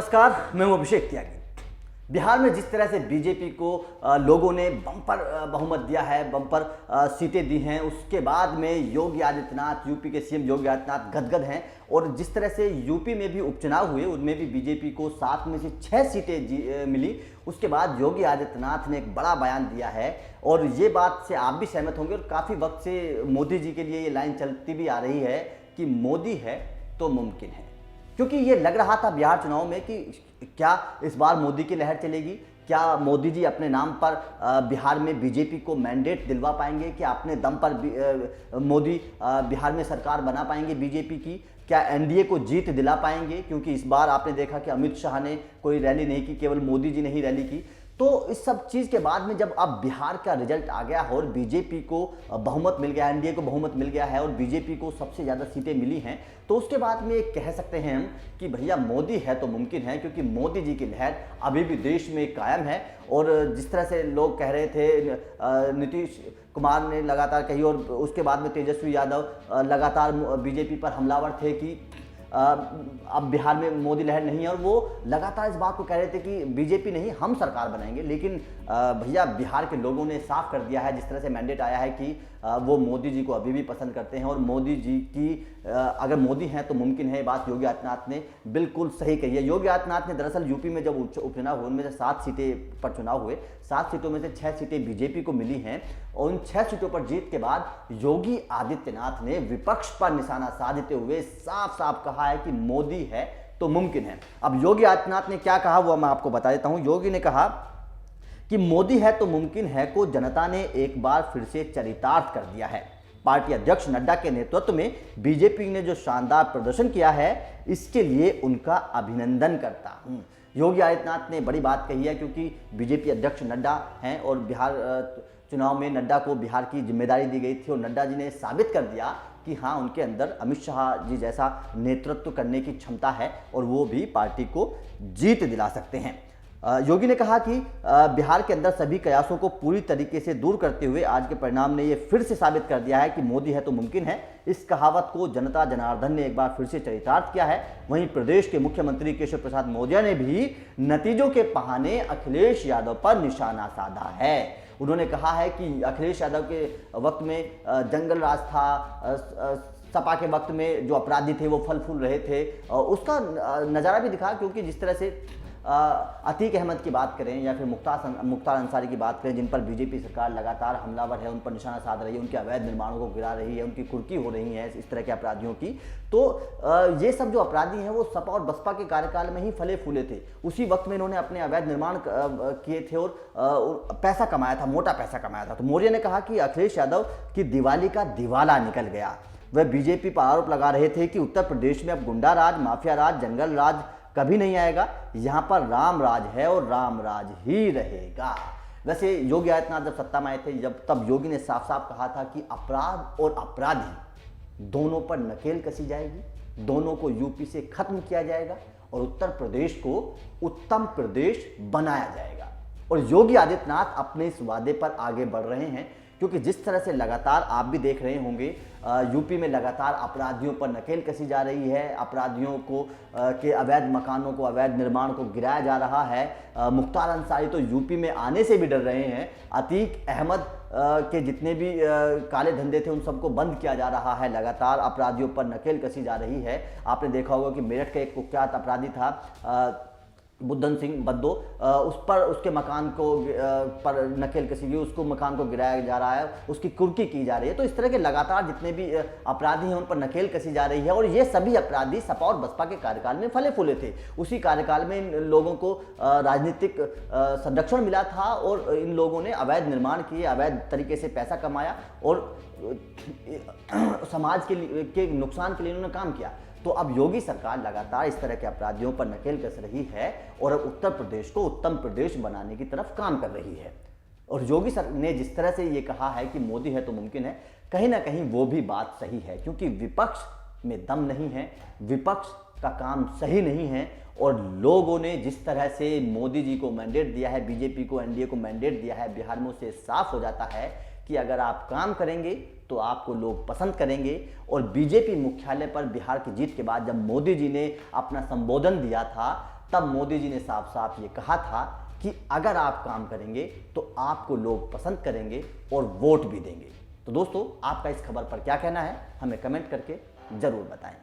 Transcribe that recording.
नमस्कार, मैं हूं अभिषेक त्यागी। बिहार में जिस तरह से बीजेपी को लोगों ने बम्पर बहुमत दिया है, बम्पर सीटें दी हैं, उसके बाद में योगी आदित्यनाथ, यूपी के सीएम योगी आदित्यनाथ गदगद हैं। और जिस तरह से यूपी में भी उपचुनाव हुए, उनमें भी बीजेपी को 7 में से 6 सीटें मिली। उसके बाद योगी आदित्यनाथ ने एक बड़ा बयान दिया है और ये बात से आप भी सहमत होंगे और काफ़ी वक्त से मोदी जी के लिए ये लाइन चलती भी आ रही है कि मोदी है तो मुमकिन है। क्योंकि ये लग रहा था बिहार चुनाव में कि क्या इस बार मोदी की लहर चलेगी, क्या मोदी जी अपने नाम पर बिहार में बीजेपी को मैंडेट दिलवा पाएंगे, क्या अपने दम पर मोदी बिहार में सरकार बना पाएंगे बीजेपी की, क्या एनडीए को जीत दिला पाएंगे। क्योंकि इस बार आपने देखा कि अमित शाह ने कोई रैली नहीं की, केवल मोदी जी ने ही रैली की। तो इस सब चीज़ के बाद में जब अब बिहार का रिजल्ट आ गया और बीजेपी को बहुमत मिल गया, एनडीए को बहुमत मिल गया है और बीजेपी को सबसे ज़्यादा सीटें मिली हैं, तो उसके बाद में कह सकते हैं हम कि भैया मोदी है तो मुमकिन है। क्योंकि मोदी जी की लहर अभी भी देश में कायम है। और जिस तरह से लोग कह रहे थे, नीतीश कुमार ने लगातार कही और उसके बाद में तेजस्वी यादव लगातार बीजेपी पर हमलावर थे कि अब बिहार में मोदी लहर नहीं है, और वो लगातार इस बात को कह रहे थे कि बीजेपी नहीं, हम सरकार बनाएंगे। लेकिन भैया बिहार के लोगों ने साफ कर दिया है, जिस तरह से मैंडेट आया है कि वो मोदी जी को अभी भी पसंद करते हैं और मोदी जी की अगर मोदी हैं तो मुमकिन है। बात योगी आदित्यनाथ ने बिल्कुल सही कही है। योगी आदित्यनाथ ने दरअसल यूपी में जब उपचुनाव हुए, उनमें से 7 सीटें पर चुनाव हुए, 7 सीटों में से 6 सीटें बीजेपी को मिली हैं। और उन 6 सीटों पर जीत के बाद योगी आदित्यनाथ ने विपक्ष पर निशाना साधते हुए साफ साफ कहा है कि मोदी है तो मुमकिन है। अब योगी आदित्यनाथ ने क्या कहा वो मैं आपको बता देता हूं। योगी ने कहा कि मोदी है तो मुमकिन है को जनता ने एक बार फिर से चरितार्थ कर दिया है। पार्टी अध्यक्ष नड्डा के नेतृत्व में बीजेपी ने जो शानदार प्रदर्शन किया है, इसके लिए उनका अभिनंदन करता हूं। योगी आदित्यनाथ ने बड़ी बात कही है, क्योंकि बीजेपी अध्यक्ष नड्डा हैं और बिहार चुनाव में नड्डा को बिहार की जिम्मेदारी दी गई थी और नड्डा जी ने साबित कर दिया कि हाँ, उनके अंदर अमित शाह जी जैसा नेतृत्व करने की क्षमता है और वो भी पार्टी को जीत दिला सकते हैं। योगी ने कहा कि बिहार के अंदर सभी कयासों को पूरी तरीके से दूर करते हुए आज के परिणाम ने यह फिर से साबित कर दिया है कि मोदी है तो मुमकिन है। इस कहावत को जनता जनार्दन ने एक बार फिर से चरितार्थ किया है। वहीं प्रदेश के मुख्यमंत्री केशव प्रसाद मौर्य ने भी नतीजों के बहाने अखिलेश यादव पर निशाना साधा है। उन्होंने कहा है कि अखिलेश यादव के वक्त में जंगल राज था, सपा के वक्त में जो अपराधी थे वो फल फूल रहे थे, उसका नज़ारा भी दिखा। क्योंकि जिस तरह से अतीक अहमद की बात करें या फिर मुख्तार अंसारी की बात करें, जिन पर बीजेपी सरकार लगातार हमलावर है, उन पर निशाना साध रही है, उनके अवैध निर्माणों को गिरा रही है, उनकी कुर्की हो रही है इस तरह के अपराधियों की, तो ये सब जो अपराधी हैं वो सपा और बसपा के कार्यकाल में ही फले फूले थे। उसी वक्त में इन्होंने अपने अवैध निर्माण किए थे और पैसा कमाया था, मोटा पैसा कमाया था। तो मौर्य ने कहा कि अखिलेश यादव की दिवाली का दिवाला निकल गया। वह बीजेपी पर आरोप लगा रहे थे कि उत्तर प्रदेश में अब गुंडा राज, माफिया राज, जंगल राज कभी नहीं आएगा, यहाँ पर राम राज है और राम राज ही रहेगा। वैसे योगी आदित्यनाथ जब सत्ता में आए थे, तब योगी ने साफ साफ कहा था कि अपराध और अपराधी दोनों पर नकेल कसी जाएगी, दोनों को यूपी से खत्म किया जाएगा और उत्तर प्रदेश को उत्तम प्रदेश बनाया जाएगा। और योगी आदित्यनाथ अपने इस वादे पर आगे बढ़ रहे हैं, क्योंकि जिस तरह से लगातार आप भी देख रहे होंगे यूपी में लगातार अपराधियों पर नकेल कसी जा रही है, अपराधियों को के अवैध मकानों को, अवैध निर्माण को गिराया जा रहा है। मुख्तार अंसारी तो यूपी में आने से भी डर रहे हैं। अतीक अहमद के जितने भी काले धंधे थे उन सबको बंद किया जा रहा है। लगातार अपराधियों पर नकेल कसी जा रही है। आपने देखा होगा कि मेरठ का एक कुख्यात अपराधी था बुद्धन सिंह बद्दो, उस पर उसके मकान को पर नकेल कसी गई, उसको मकान को गिराया जा रहा है, उसकी कुर्की की जा रही है। तो इस तरह के लगातार जितने भी अपराधी हैं उन पर नकेल कसी जा रही है। और ये सभी अपराधी सपा और बसपा के कार्यकाल में फले फूले थे। उसी कार्यकाल में इन लोगों को राजनीतिक संरक्षण मिला था और इन लोगों ने अवैध निर्माण किए, अवैध तरीके से पैसा कमाया और समाज के नुकसान के लिए इन्होंने काम किया। तो अब योगी सरकार लगातार इस तरह के अपराधियों पर नकेल कस रही है और अब उत्तर प्रदेश को उत्तम प्रदेश बनाने की तरफ काम कर रही है। और योगी सर ने जिस तरह से ये कहा है कि मोदी है तो मुमकिन है, कहीं ना कहीं वो भी बात सही है। क्योंकि विपक्ष में दम नहीं है, विपक्ष का काम सही नहीं है। और लोगों ने जिस तरह से मोदी जी को मैंडेट दिया है, बीजेपी को, एनडीए को मैंडेट दिया है, बिहार में उससे साफ हो जाता है कि अगर आप काम करेंगे तो आपको लोग पसंद करेंगे। और बीजेपी मुख्यालय पर बिहार की जीत के बाद जब मोदी जी ने अपना संबोधन दिया था तब मोदी जी ने साफ साफ ये कहा था कि अगर आप काम करेंगे तो आपको लोग पसंद करेंगे और वोट भी देंगे। तो दोस्तों, आपका इस खबर पर क्या कहना है, हमें कमेंट करके जरूर बताएं।